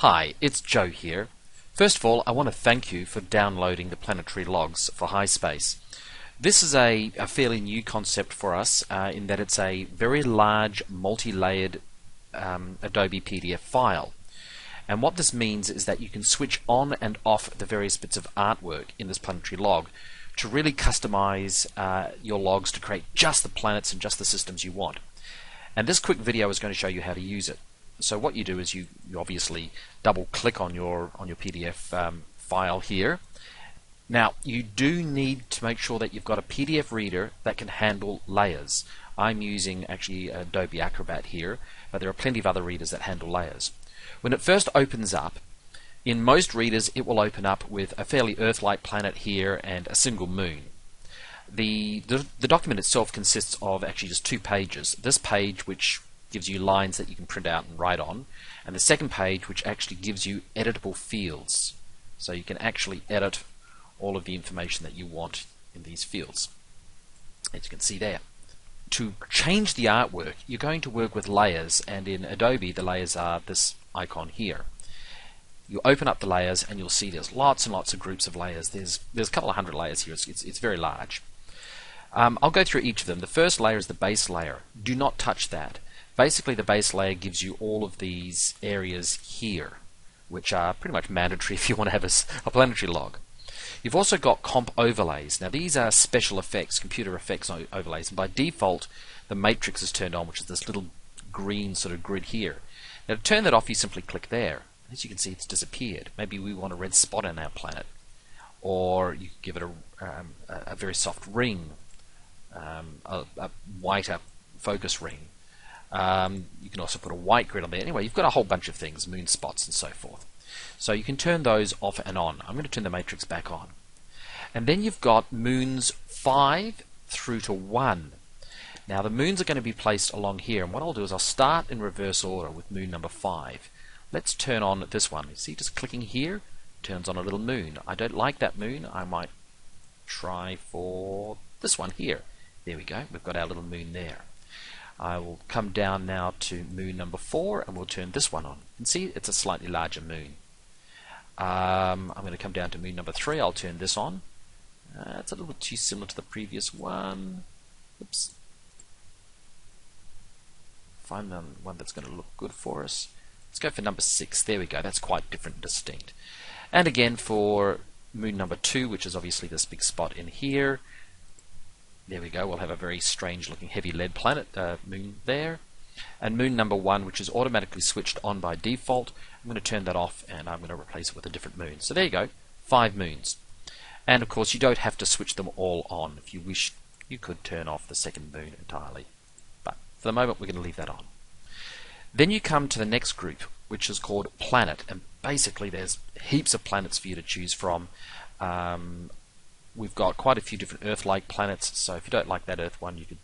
Hi, it's Joe here. First of all, I want to thank you for downloading the Planetary Logs for HiSpace. This is a fairly new concept for us in that it's a very large multi-layered Adobe PDF file. And what this means is that you can switch on and off the various bits of artwork in this planetary log to really customize your logs to create just the planets and just the systems you want. And this quick video is going to show you how to use it. So what you do is you obviously double click on your PDF file here. Now you do need to make sure that you've got a PDF reader that can handle layers. I'm using actually Adobe Acrobat here, but there are plenty of other readers that handle layers. When it first opens up, in most readers it will open up with a fairly Earth-like planet here and a single moon. The document itself consists of actually just two pages. This page, which gives you lines that you can print out and write on, and the second page, which actually gives you editable fields, so you can actually edit all of the information that you want in these fields, as you can see there. To change the artwork, you're going to work with layers, and in Adobe the layers are this icon here. You open up the layers and you'll see there's lots and lots of groups of layers. There's a couple of hundred layers here. It's very large. I'll go through each of them. The first layer is the base layer. Do not touch that. Basically, the base layer gives you all of these areas here, which are pretty much mandatory if you want to have a planetary log. You've also got comp overlays. Now, these are special effects, computer effects overlays, and by default, the matrix is turned on, which is this little green sort of grid here. Now, to turn that off, you simply click there. As you can see, it's disappeared. Maybe we want a red spot on our planet, or you can give it a very soft ring, a whiter focus ring. You can also put a white grid on there. Anyway, you've got a whole bunch of things, moon spots and so forth. So you can turn those off and on. I'm going to turn the matrix back on. And then you've got moons 5 through to 1. Now the moons are going to be placed along here, and what I'll do is I'll start in reverse order with moon number 5. Let's turn on this one. You see, just clicking here turns on a little moon. I don't like that moon. I might try for this one here. There we go. We've got our little moon there. I will come down now to moon number 4 and we'll turn this one on. And see, it's a slightly larger moon. I'm going to come down to moon number 3. I'll turn this on. It's a little bit too similar to the previous one. Oops. Find one that's going to look good for us. Let's go for number 6. There we go. That's quite different and distinct. And again for moon number 2, which is obviously this big spot in here. There we go. We'll have a very strange looking heavy lead planet moon there. And moon number 1, which is automatically switched on by default, I'm going to turn that off and I'm going to replace it with a different moon. So there you go, 5 moons. And of course you don't have to switch them all on. If you wish, you could turn off the second moon entirely. But for the moment we're going to leave that on. Then you come to the next group, which is called planet. And basically there's heaps of planets for you to choose from. We've got quite a few different Earth-like planets, so if you don't like that Earth one, you could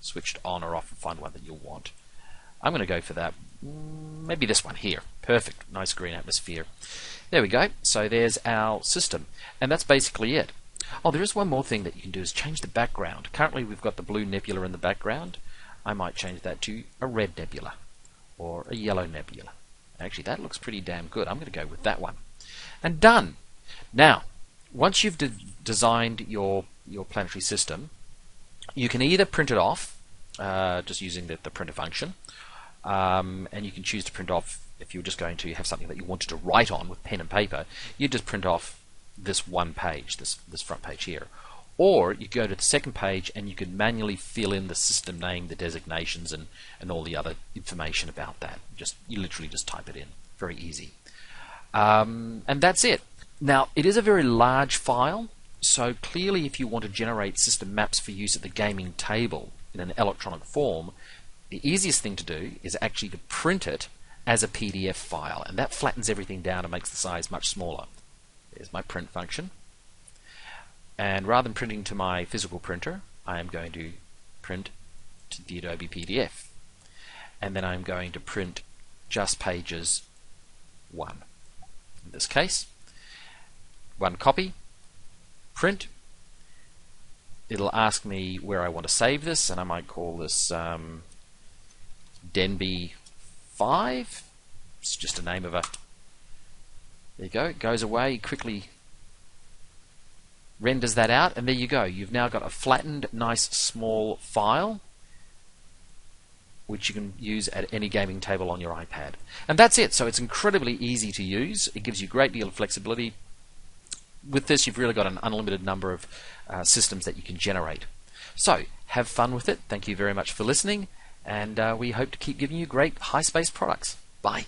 switch it on or off and find one that you'll want. I'm going to go for that. Maybe this one here. Perfect. Nice green atmosphere. There we go. So there's our system. And that's basically it. Oh, there is one more thing that you can do is change the background. Currently we've got the blue nebula in the background. I might change that to a red nebula or a yellow nebula. Actually, that looks pretty damn good. I'm going to go with that one. And done. Now, once you've designed your planetary system, you can either print it off, just using the printer function, and you can choose to print off, if you're just going to have something that you wanted to write on with pen and paper, you just print off this one page, this front page here. Or you go to the second page and you can manually fill in the system name, the designations, and all the other information about that. You literally just type it in. Very easy. And that's it. Now, it is a very large file, so clearly if you want to generate system maps for use at the gaming table in an electronic form, the easiest thing to do is actually to print it as a PDF file, and that flattens everything down and makes the size much smaller. There's my print function. And rather than printing to my physical printer, I am going to print to the Adobe PDF. And then I'm going to print just pages 1. In this case, 1 copy, print. It'll ask me where I want to save this, and I might call this Denby 5. It's just a name of a There you go. It goes away, quickly renders that out, and there you go. You've now got a flattened, nice, small file which you can use at any gaming table on your iPad. And that's it. So it's incredibly easy to use. It gives you a great deal of flexibility. With this, you've really got an unlimited number of systems that you can generate. So have fun with it. Thank you very much for listening, and we hope to keep giving you great high-space products. Bye.